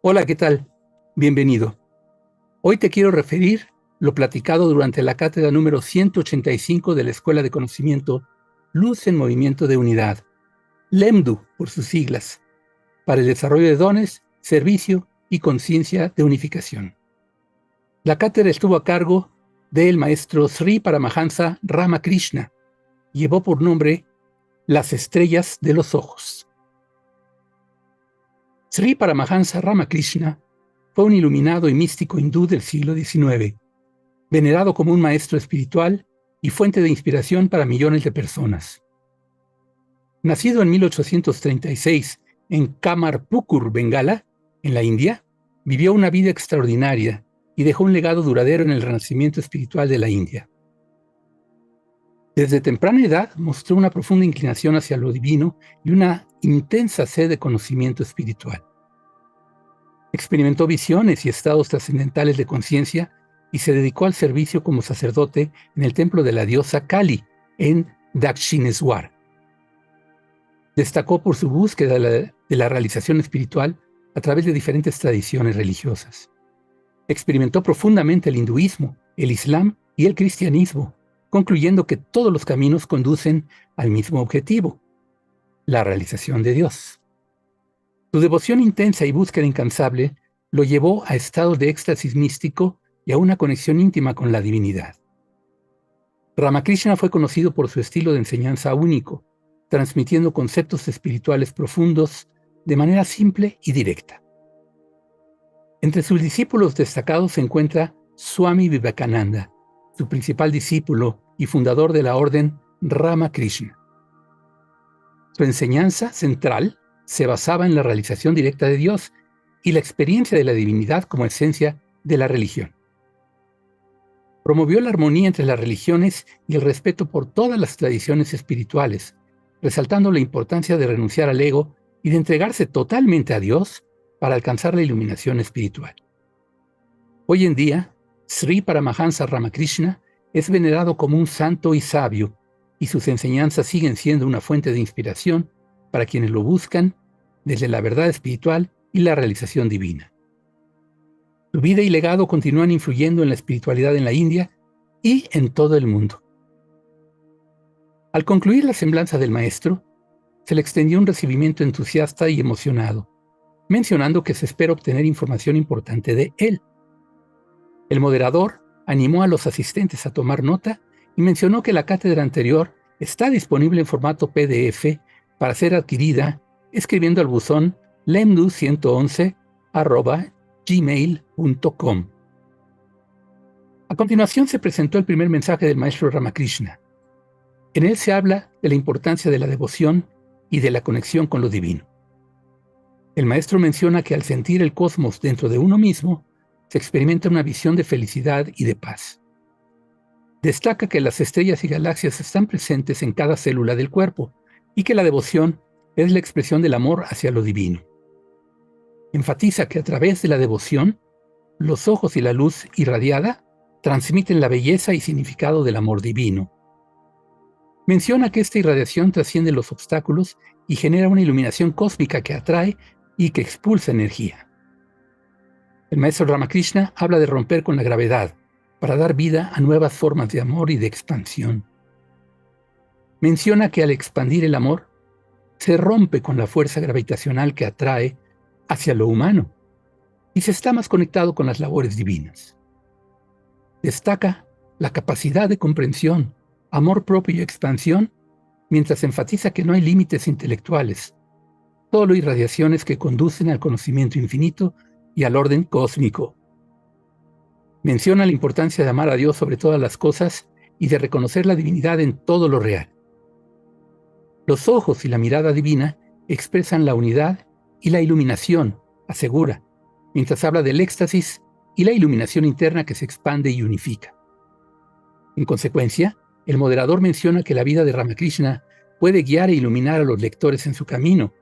Hola, ¿qué tal? Bienvenido. Hoy te quiero referir lo platicado durante la cátedra número 185 de la Escuela de Conocimiento Luz en Movimiento de Unidad, LEMDU por sus siglas, para el desarrollo de dones, servicio y conciencia de unificación. La cátedra estuvo a cargo del maestro Sri Paramahansa Ramakrishna. Llevó por nombre Las estrellas de los ojos. Sri Paramahansa Ramakrishna fue un iluminado y místico hindú del siglo XIX, venerado como un maestro espiritual y fuente de inspiración para millones de personas. Nacido en 1836 en Kamarpukur, Bengala, en la India, vivió una vida extraordinaria y dejó un legado duradero en el renacimiento espiritual de la India. Desde temprana edad mostró una profunda inclinación hacia lo divino y una intensa sed de conocimiento espiritual. Experimentó visiones y estados trascendentales de conciencia y se dedicó al servicio como sacerdote en el templo de la diosa Kali, en Dakshineswar. Destacó por su búsqueda de la realización espiritual a través de diferentes tradiciones religiosas. Experimentó profundamente el hinduismo, el islam y el cristianismo, concluyendo que todos los caminos conducen al mismo objetivo, la realización de Dios. Su devoción intensa y búsqueda incansable lo llevó a estados de éxtasis místico y a una conexión íntima con la divinidad. Ramakrishna fue conocido por su estilo de enseñanza único, transmitiendo conceptos espirituales profundos de manera simple y directa. Entre sus discípulos destacados se encuentra Swami Vivekananda, su principal discípulo y fundador de la orden Ramakrishna. Su enseñanza central se basaba en la realización directa de Dios y la experiencia de la divinidad como esencia de la religión. Promovió la armonía entre las religiones y el respeto por todas las tradiciones espirituales, resaltando la importancia de renunciar al ego y de entregarse totalmente a Dios para alcanzar la iluminación espiritual. Hoy en día, Sri Paramahansa Ramakrishna es venerado como un santo y sabio, y sus enseñanzas siguen siendo una fuente de inspiración para quienes lo buscan desde la verdad espiritual y la realización divina. Su vida y legado continúan influyendo en la espiritualidad en la India y en todo el mundo. Al concluir la semblanza del maestro, se le extendió un recibimiento entusiasta y emocionado, mencionando que se espera obtener información importante de él. El moderador animó a los asistentes a tomar nota y mencionó que la cátedra anterior está disponible en formato PDF para ser adquirida escribiendo al buzón lemdu111@gmail.com. A continuación se presentó el primer mensaje del maestro Ramakrishna. En él se habla de la importancia de la devoción y de la conexión con lo divino. El maestro menciona que al sentir el cosmos dentro de uno mismo, se experimenta una visión de felicidad y de paz. Destaca que las estrellas y galaxias están presentes en cada célula del cuerpo y que la devoción es la expresión del amor hacia lo divino. Enfatiza que a través de la devoción, los ojos y la luz irradiada transmiten la belleza y significado del amor divino. Menciona que esta irradiación trasciende los obstáculos y genera una iluminación cósmica que atrae y que expulsa energía. El maestro Ramakrishna habla de romper con la gravedad para dar vida a nuevas formas de amor y de expansión. Menciona que al expandir el amor, se rompe con la fuerza gravitacional que atrae hacia lo humano y se está más conectado con las labores divinas. Destaca la capacidad de comprensión, amor propio y expansión, mientras enfatiza que no hay límites intelectuales, solo irradiaciones que conducen al conocimiento infinito y al orden cósmico. Menciona la importancia de amar a Dios sobre todas las cosas y de reconocer la divinidad en todo lo real. Los ojos y la mirada divina expresan la unidad y la iluminación, asegura, mientras habla del éxtasis y la iluminación interna que se expande y unifica. En consecuencia, el moderador menciona que la vida de Ramakrishna puede guiar e iluminar a los lectores en su camino,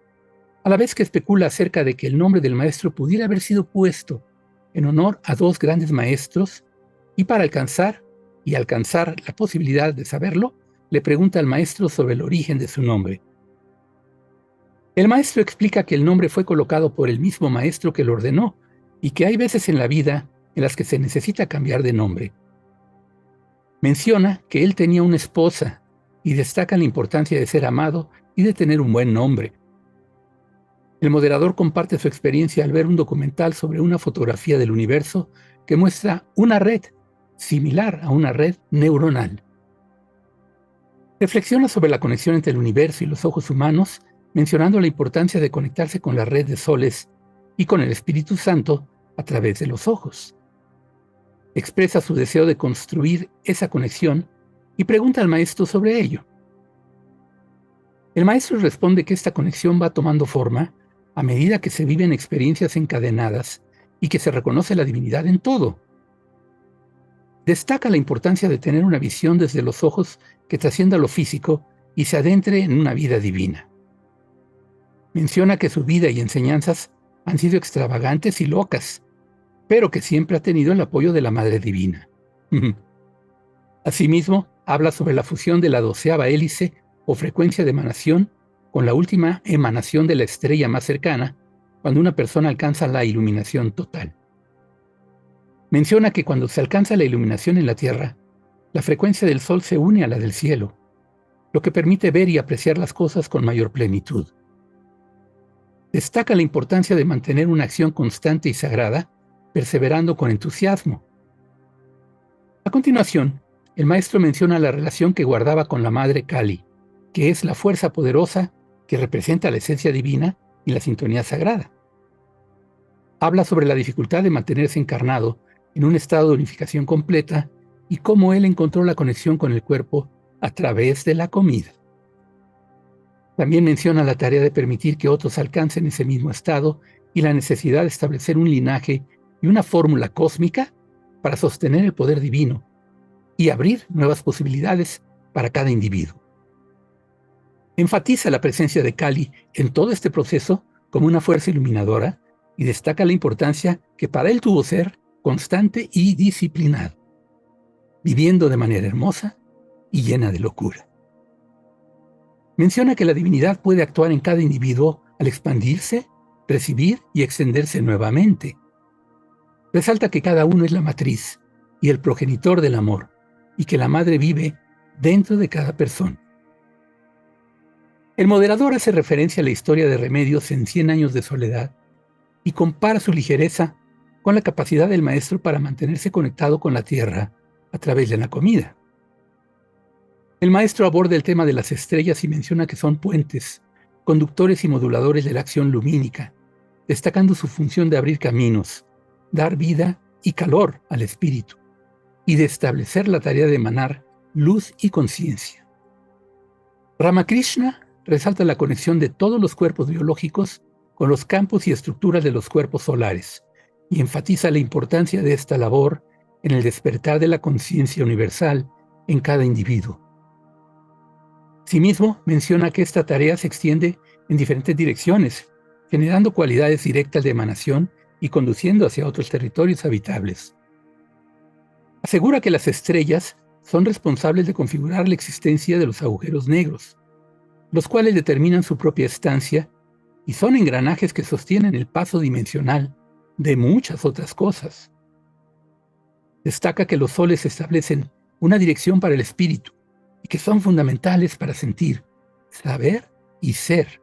a la vez que especula acerca de que el nombre del maestro pudiera haber sido puesto en honor a dos grandes maestros, y para alcanzar la posibilidad de saberlo, le pregunta al maestro sobre el origen de su nombre. El maestro explica que el nombre fue colocado por el mismo maestro que lo ordenó y que hay veces en la vida en las que se necesita cambiar de nombre. Menciona que él tenía una esposa y destaca la importancia de ser amado y de tener un buen nombre. El moderador comparte su experiencia al ver un documental sobre una fotografía del universo que muestra una red similar a una red neuronal. Reflexiona sobre la conexión entre el universo y los ojos humanos, mencionando la importancia de conectarse con la red de soles y con el Espíritu Santo a través de los ojos. Expresa su deseo de construir esa conexión y pregunta al maestro sobre ello. El maestro responde que esta conexión va tomando forma a medida que se viven experiencias encadenadas y que se reconoce la divinidad en todo. Destaca la importancia de tener una visión desde los ojos que trascienda lo físico y se adentre en una vida divina. Menciona que su vida y enseñanzas han sido extravagantes y locas, pero que siempre ha tenido el apoyo de la Madre Divina. Asimismo, habla sobre la fusión de la 12ª hélice o frecuencia de emanación con la última emanación de la estrella más cercana, cuando una persona alcanza la iluminación total. Menciona que cuando se alcanza la iluminación en la Tierra, la frecuencia del Sol se une a la del cielo, lo que permite ver y apreciar las cosas con mayor plenitud. Destaca la importancia de mantener una acción constante y sagrada, perseverando con entusiasmo. A continuación, el maestro menciona la relación que guardaba con la Madre Kali, que es la fuerza poderosa que representa la esencia divina y la sintonía sagrada. Habla sobre la dificultad de mantenerse encarnado en un estado de unificación completa y cómo él encontró la conexión con el cuerpo a través de la comida. También menciona la tarea de permitir que otros alcancen ese mismo estado y la necesidad de establecer un linaje y una fórmula cósmica para sostener el poder divino y abrir nuevas posibilidades para cada individuo. Enfatiza la presencia de Kali en todo este proceso como una fuerza iluminadora y destaca la importancia que para él tuvo ser constante y disciplinado, viviendo de manera hermosa y llena de locura. Menciona que la divinidad puede actuar en cada individuo al expandirse, recibir y extenderse nuevamente. Resalta que cada uno es la matriz y el progenitor del amor, y que la madre vive dentro de cada persona. El moderador hace referencia a la historia de Remedios en 100 años de soledad y compara su ligereza con la capacidad del maestro para mantenerse conectado con la tierra a través de la comida. El maestro aborda el tema de las estrellas y menciona que son puentes, conductores y moduladores de la acción lumínica, destacando su función de abrir caminos, dar vida y calor al espíritu, y de establecer la tarea de emanar luz y conciencia. Ramakrishna resalta la conexión de todos los cuerpos biológicos con los campos y estructuras de los cuerpos solares, y enfatiza la importancia de esta labor en el despertar de la conciencia universal en cada individuo. Asimismo, menciona que esta tarea se extiende en diferentes direcciones, generando cualidades directas de emanación y conduciendo hacia otros territorios habitables. Asegura que las estrellas son responsables de configurar la existencia de los agujeros negros, los cuales determinan su propia estancia y son engranajes que sostienen el paso dimensional de muchas otras cosas. Destaca que los soles establecen una dirección para el espíritu y que son fundamentales para sentir, saber y ser.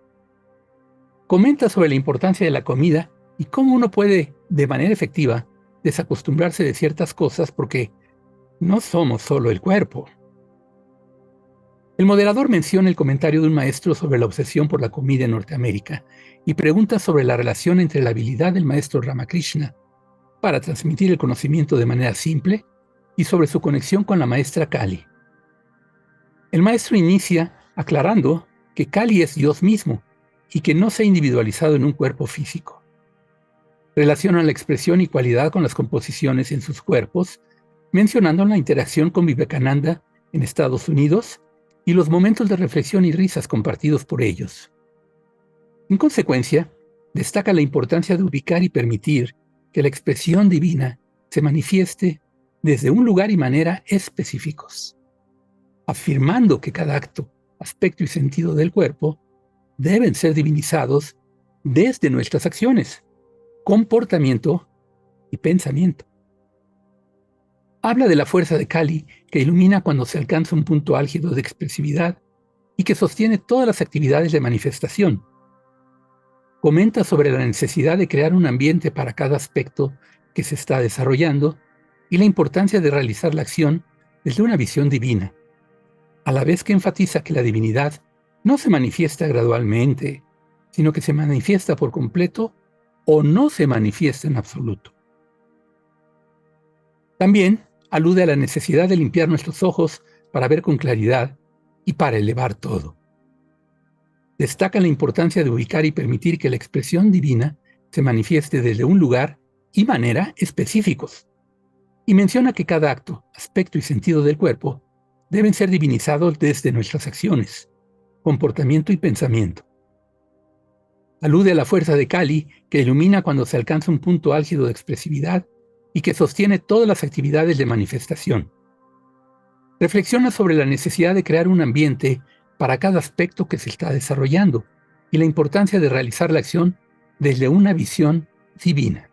Comenta sobre la importancia de la comida y cómo uno puede, de manera efectiva, desacostumbrarse de ciertas cosas porque no somos solo el cuerpo. El moderador menciona el comentario de un maestro sobre la obsesión por la comida en Norteamérica y pregunta sobre la relación entre la habilidad del maestro Ramakrishna para transmitir el conocimiento de manera simple y sobre su conexión con la maestra Kali. El maestro inicia aclarando que Kali es Dios mismo y que no se ha individualizado en un cuerpo físico. Relaciona la expresión y cualidad con las composiciones en sus cuerpos, mencionando la interacción con Vivekananda en Estados Unidos y los momentos de reflexión y risas compartidos por ellos. En consecuencia, destaca la importancia de ubicar y permitir que la expresión divina se manifieste desde un lugar y manera específicos, afirmando que cada acto, aspecto y sentido del cuerpo deben ser divinizados desde nuestras acciones, comportamiento y pensamiento. Habla de la fuerza de Kali que ilumina cuando se alcanza un punto álgido de expresividad y que sostiene todas las actividades de manifestación. Comenta sobre la necesidad de crear un ambiente para cada aspecto que se está desarrollando y la importancia de realizar la acción desde una visión divina, a la vez que enfatiza que la divinidad no se manifiesta gradualmente, sino que se manifiesta por completo o no se manifiesta en absoluto. También alude a la necesidad de limpiar nuestros ojos para ver con claridad y para elevar todo. Destaca la importancia de ubicar y permitir que la expresión divina se manifieste desde un lugar y manera específicos, y menciona que cada acto, aspecto y sentido del cuerpo deben ser divinizados desde nuestras acciones, comportamiento y pensamiento. Alude a la fuerza de Kali que ilumina cuando se alcanza un punto álgido de expresividad y que sostiene todas las actividades de manifestación. Reflexiona sobre la necesidad de crear un ambiente para cada aspecto que se está desarrollando y la importancia de realizar la acción desde una visión divina.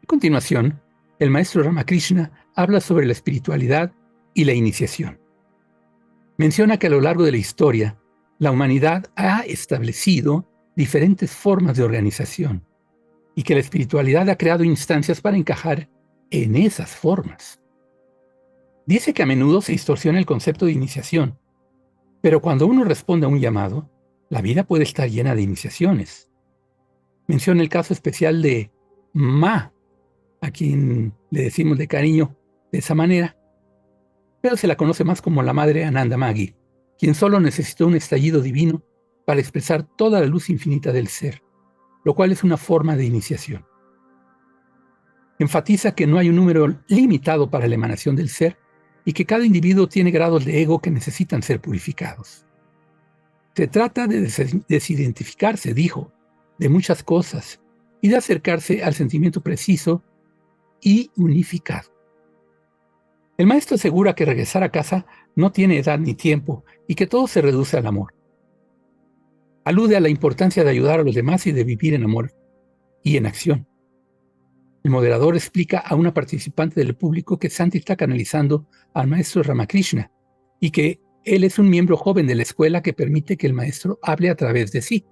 A continuación, el maestro Ramakrishna habla sobre la espiritualidad y la iniciación. Menciona que a lo largo de la historia, la humanidad ha establecido diferentes formas de organización y que la espiritualidad ha creado instancias para encajar en esas formas. Dice que a menudo se distorsiona el concepto de iniciación, pero cuando uno responde a un llamado, la vida puede estar llena de iniciaciones. Menciona el caso especial de Ma, a quien le decimos de cariño de esa manera, pero se la conoce más como la madre Ananda Magi, quien solo necesitó un estallido divino para expresar toda la luz infinita del ser, lo cual es una forma de iniciación. Enfatiza que no hay un número limitado para la emanación del ser y que cada individuo tiene grados de ego que necesitan ser purificados. Se trata de desidentificarse, dijo, de muchas cosas y de acercarse al sentimiento preciso y unificado. El maestro asegura que regresar a casa no tiene edad ni tiempo y que todo se reduce al amor. Alude a la importancia de ayudar a los demás y de vivir en amor y en acción. El moderador explica a una participante del público que Santi está canalizando al maestro Ramakrishna y que él es un miembro joven de la escuela que permite que el maestro hable a través de sí.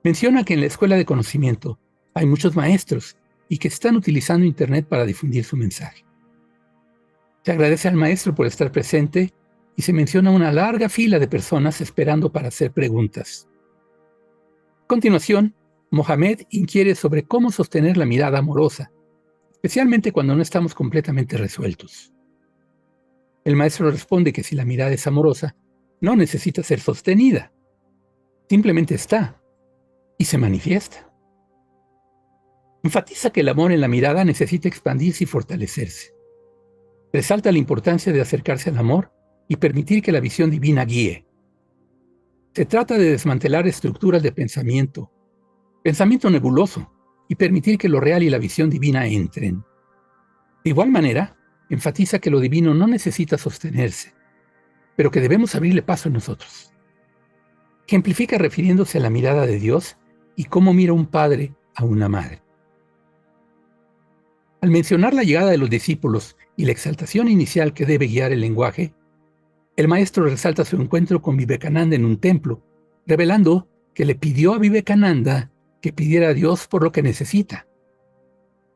Menciona que en la escuela de conocimiento hay muchos maestros y que están utilizando Internet para difundir su mensaje. Se agradece al maestro por estar presente y se menciona una larga fila de personas esperando para hacer preguntas. A continuación, Mohamed inquiere sobre cómo sostener la mirada amorosa, especialmente cuando no estamos completamente resueltos. El maestro responde que si la mirada es amorosa, no necesita ser sostenida. Simplemente está y se manifiesta. Enfatiza que el amor en la mirada necesita expandirse y fortalecerse. Resalta la importancia de acercarse al amor y permitir que la visión divina guíe. Se trata de desmantelar estructuras de pensamiento nebuloso, y permitir que lo real y la visión divina entren. De igual manera, enfatiza que lo divino no necesita sostenerse, pero que debemos abrirle paso en nosotros. Ejemplifica refiriéndose a la mirada de Dios y cómo mira un padre a una madre. Al mencionar la llegada de los discípulos y la exaltación inicial que debe guiar el lenguaje, el maestro resalta su encuentro con Vivekananda en un templo, revelando que le pidió a Vivekananda que pidiera a Dios por lo que necesita.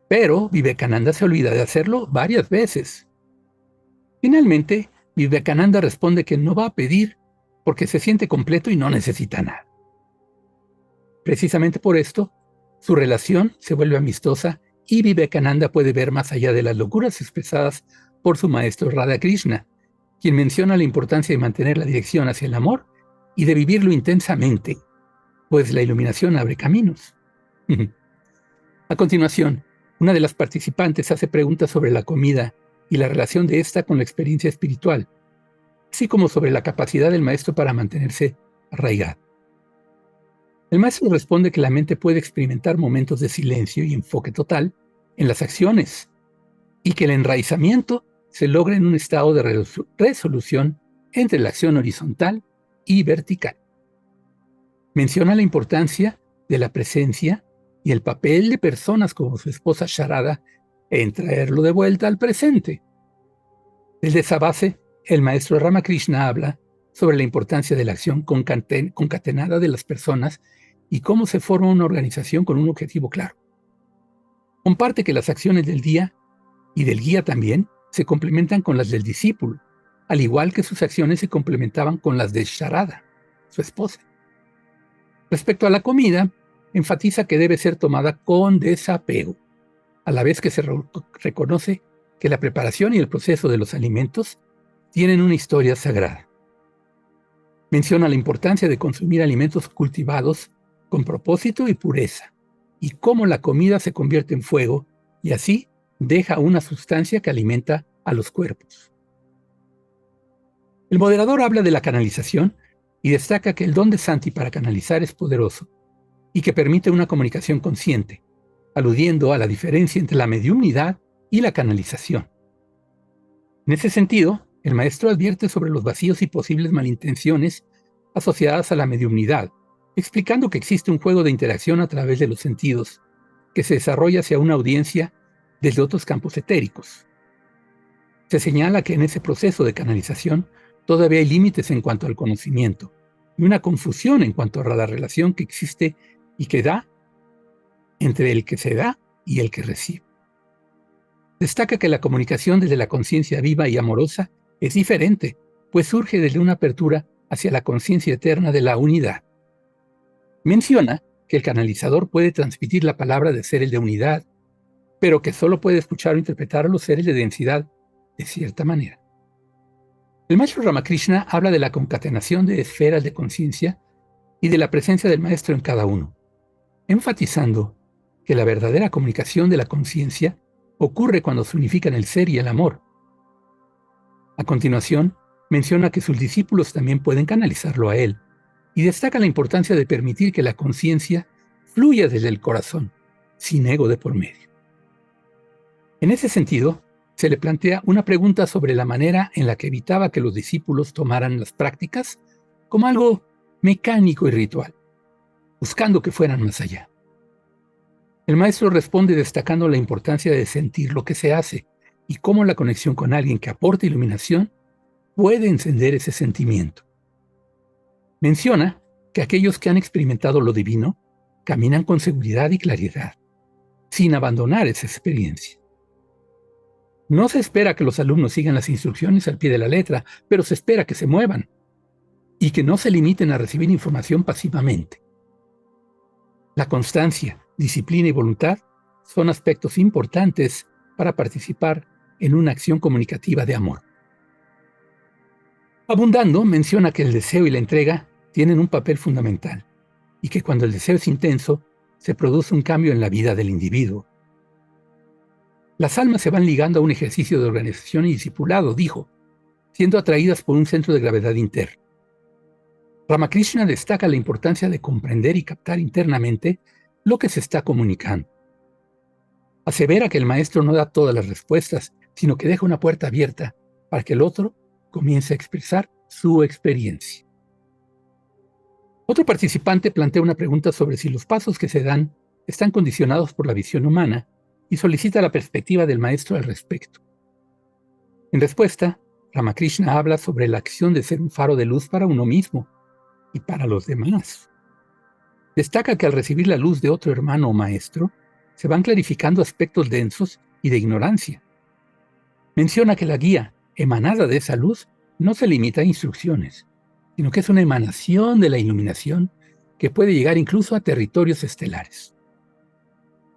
Pero Vivekananda se olvida de hacerlo varias veces. Finalmente, Vivekananda responde que no va a pedir porque se siente completo y no necesita nada. Precisamente por esto, su relación se vuelve amistosa y Vivekananda puede ver más allá de las locuras expresadas por su maestro Radhakrishna, quien menciona la importancia de mantener la dirección hacia el amor y de vivirlo intensamente, pues la iluminación abre caminos. A continuación, una de las participantes hace preguntas sobre la comida y la relación de esta con la experiencia espiritual, así como sobre la capacidad del maestro para mantenerse arraigado. El maestro responde que la mente puede experimentar momentos de silencio y enfoque total en las acciones y que el enraizamiento se logra en un estado de resolución entre la acción horizontal y vertical. Menciona la importancia de la presencia y el papel de personas como su esposa Sharada en traerlo de vuelta al presente. Desde esa base, el maestro Ramakrishna habla sobre la importancia de la acción concatenada de las personas y cómo se forma una organización con un objetivo claro. Comparte que las acciones del día y del guía también se complementan con las del discípulo, al igual que sus acciones se complementaban con las de Sharada, su esposa. Respecto a la comida, enfatiza que debe ser tomada con desapego, a la vez que se reconoce que la preparación y el proceso de los alimentos tienen una historia sagrada. Menciona la importancia de consumir alimentos cultivados con propósito y pureza, y cómo la comida se convierte en fuego y así deja una sustancia que alimenta a los cuerpos. El moderador habla de la canalización y destaca que el don de Santi para canalizar es poderoso y que permite una comunicación consciente, aludiendo a la diferencia entre la mediumnidad y la canalización. En ese sentido, el maestro advierte sobre los vacíos y posibles malintenciones asociadas a la mediumnidad, explicando que existe un juego de interacción a través de los sentidos que se desarrolla hacia una audiencia desde otros campos etéricos. Se señala que en ese proceso de canalización todavía hay límites en cuanto al conocimiento y una confusión en cuanto a la relación que existe y que da entre el que se da y el que recibe. Destaca que la comunicación desde la conciencia viva y amorosa es diferente, pues surge desde una apertura hacia la conciencia eterna de la unidad. Menciona que el canalizador puede transmitir la palabra de seres de unidad, pero que solo puede escuchar o interpretar a los seres de densidad de cierta manera. El maestro Ramakrishna habla de la concatenación de esferas de conciencia y de la presencia del maestro en cada uno, enfatizando que la verdadera comunicación de la conciencia ocurre cuando se unifican el ser y el amor. A continuación, menciona que sus discípulos también pueden canalizarlo a él, y destaca la importancia de permitir que la conciencia fluya desde el corazón, sin ego de por medio. En ese sentido, se le plantea una pregunta sobre la manera en la que evitaba que los discípulos tomaran las prácticas como algo mecánico y ritual, buscando que fueran más allá. El maestro responde destacando la importancia de sentir lo que se hace y cómo la conexión con alguien que aporta iluminación puede encender ese sentimiento. Menciona que aquellos que han experimentado lo divino caminan con seguridad y claridad, sin abandonar esa experiencia. No se espera que los alumnos sigan las instrucciones al pie de la letra, pero se espera que se muevan y que no se limiten a recibir información pasivamente. La constancia, disciplina y voluntad son aspectos importantes para participar en una acción comunicativa de amor. Abundando, menciona que el deseo y la entrega tienen un papel fundamental y que cuando el deseo es intenso, se produce un cambio en la vida del individuo. Las almas se van ligando a un ejercicio de organización y discipulado, dijo, siendo atraídas por un centro de gravedad interno. Ramakrishna destaca la importancia de comprender y captar internamente lo que se está comunicando. Asevera que el maestro no da todas las respuestas, sino que deja una puerta abierta para que el otro comience a expresar su experiencia. Otro participante plantea una pregunta sobre si los pasos que se dan están condicionados por la visión humana y solicita la perspectiva del maestro al respecto. En respuesta, Ramakrishna habla sobre la acción de ser un faro de luz para uno mismo y para los demás. Destaca que al recibir la luz de otro hermano o maestro, se van clarificando aspectos densos y de ignorancia. Menciona que la guía emanada de esa luz no se limita a instrucciones, sino que es una emanación de la iluminación que puede llegar incluso a territorios estelares.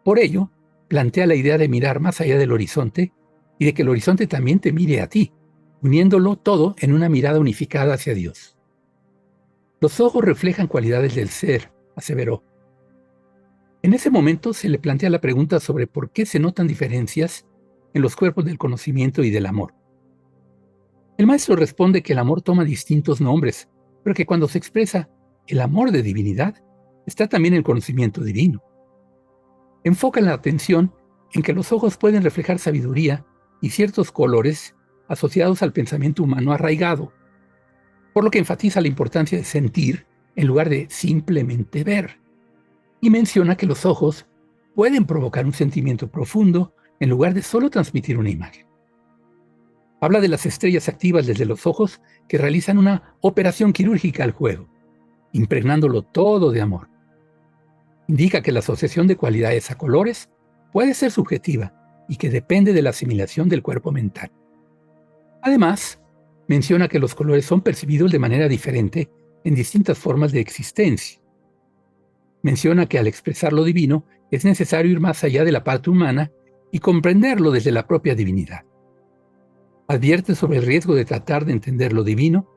Por ello, plantea la idea de mirar más allá del horizonte y de que el horizonte también te mire a ti, uniéndolo todo en una mirada unificada hacia Dios. Los ojos reflejan cualidades del ser, aseveró. En ese momento se le plantea la pregunta sobre por qué se notan diferencias en los cuerpos del conocimiento y del amor. El maestro responde que el amor toma distintos nombres, pero que cuando se expresa el amor de divinidad, está también el conocimiento divino. Enfoca la atención en que los ojos pueden reflejar sabiduría y ciertos colores asociados al pensamiento humano arraigado, por lo que enfatiza la importancia de sentir en lugar de simplemente ver. Y menciona que los ojos pueden provocar un sentimiento profundo en lugar de solo transmitir una imagen. Habla de las estrellas activas desde los ojos que realizan una operación quirúrgica al juego, impregnándolo todo de amor. Indica que la asociación de cualidades a colores puede ser subjetiva y que depende de la asimilación del cuerpo mental. Además, menciona que los colores son percibidos de manera diferente en distintas formas de existencia. Menciona que al expresar lo divino es necesario ir más allá de la parte humana y comprenderlo desde la propia divinidad. Advierte sobre el riesgo de tratar de entender lo divino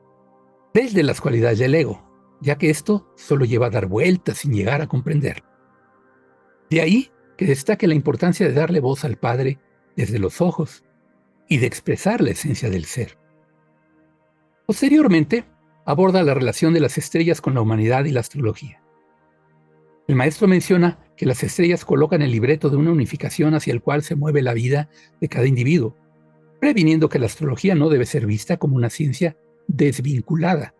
desde las cualidades del ego, ya que esto solo lleva a dar vueltas sin llegar a comprenderlo. De ahí que destaque la importancia de darle voz al Padre desde los ojos y de expresar la esencia del ser. Posteriormente, aborda la relación de las estrellas con la humanidad y la astrología. El maestro menciona que las estrellas colocan el libreto de una unificación hacia el cual se mueve la vida de cada individuo, previniendo que la astrología no debe ser vista como una ciencia desvinculada,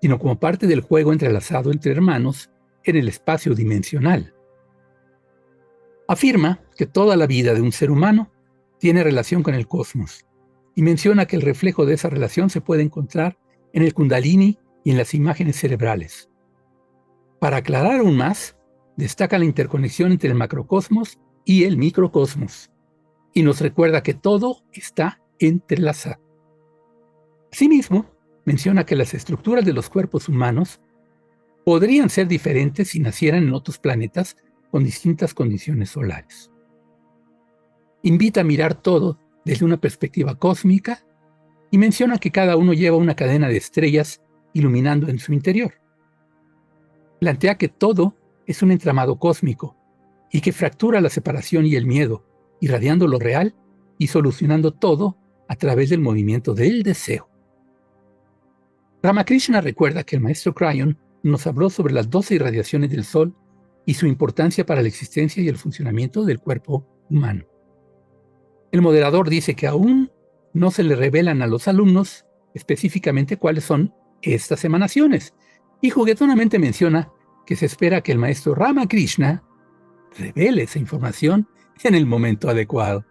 sino como parte del juego entrelazado entre hermanos en el espacio dimensional. Afirma que toda la vida de un ser humano tiene relación con el cosmos y menciona que el reflejo de esa relación se puede encontrar en el Kundalini y en las imágenes cerebrales. Para aclarar aún más, destaca la interconexión entre el macrocosmos y el microcosmos y nos recuerda que todo está entrelazado. Asimismo, menciona que las estructuras de los cuerpos humanos podrían ser diferentes si nacieran en otros planetas con distintas condiciones solares. Invita a mirar todo desde una perspectiva cósmica y menciona que cada uno lleva una cadena de estrellas iluminando en su interior. Plantea que todo es un entramado cósmico y que fractura la separación y el miedo, irradiando lo real y solucionando todo a través del movimiento del deseo. Ramakrishna recuerda que el maestro Cryon nos habló sobre las 12 irradiaciones del Sol y su importancia para la existencia y el funcionamiento del cuerpo humano. El moderador dice que aún no se le revelan a los alumnos específicamente cuáles son estas emanaciones, y juguetonamente menciona que se espera que el maestro Ramakrishna revele esa información en el momento adecuado.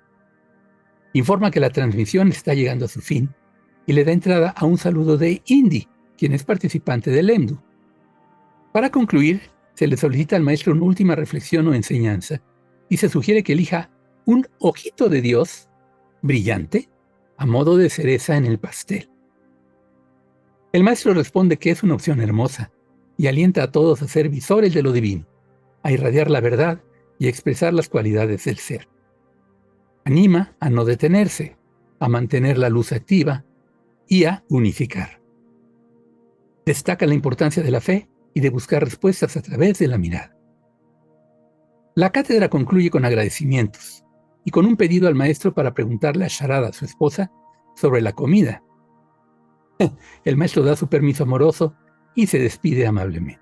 Informa que la transmisión está llegando a su fin y le da entrada a un saludo de Indy, quien es participante del Lemdu. Para concluir, se le solicita al maestro una última reflexión o enseñanza y se sugiere que elija un ojito de Dios brillante a modo de cereza en el pastel. El maestro responde que es una opción hermosa y alienta a todos a ser visores de lo divino, a irradiar la verdad y a expresar las cualidades del ser. Anima a no detenerse, a mantener la luz activa y a unificar. Destaca la importancia de la fe y de buscar respuestas a través de la mirada. La cátedra concluye con agradecimientos y con un pedido al maestro para preguntarle a Sharada, su esposa, sobre la comida. El maestro da su permiso amoroso y se despide amablemente.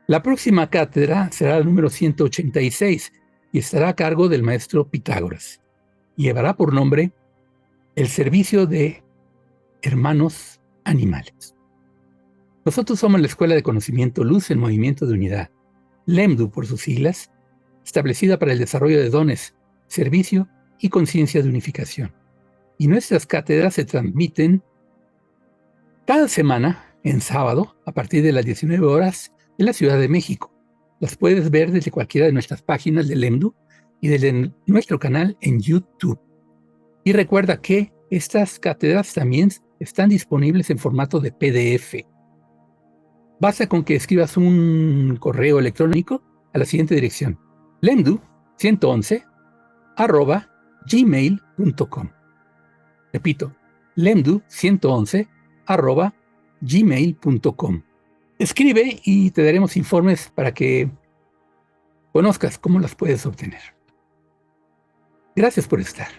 La próxima cátedra será la número 186 y estará a cargo del maestro Pitágoras. Llevará por nombre El servicio de hermanos animales. Nosotros somos la Escuela de Conocimiento Luz en Movimiento de Unidad, LEMDU por sus siglas, establecida para el desarrollo de dones, servicio y conciencia de unificación. Y nuestras cátedras se transmiten cada semana, en sábado, a partir de las 19 horas, en la Ciudad de México. Las puedes ver desde cualquiera de nuestras páginas de LEMDU y desde nuestro canal en YouTube. Y recuerda que estas cátedras también están disponibles en formato de PDF. Basta con que escribas un correo electrónico a la siguiente dirección: lemdu111@gmail.com. Repito, lemdu111@gmail.com. Escribe y te daremos informes para que conozcas cómo las puedes obtener. Gracias por estar.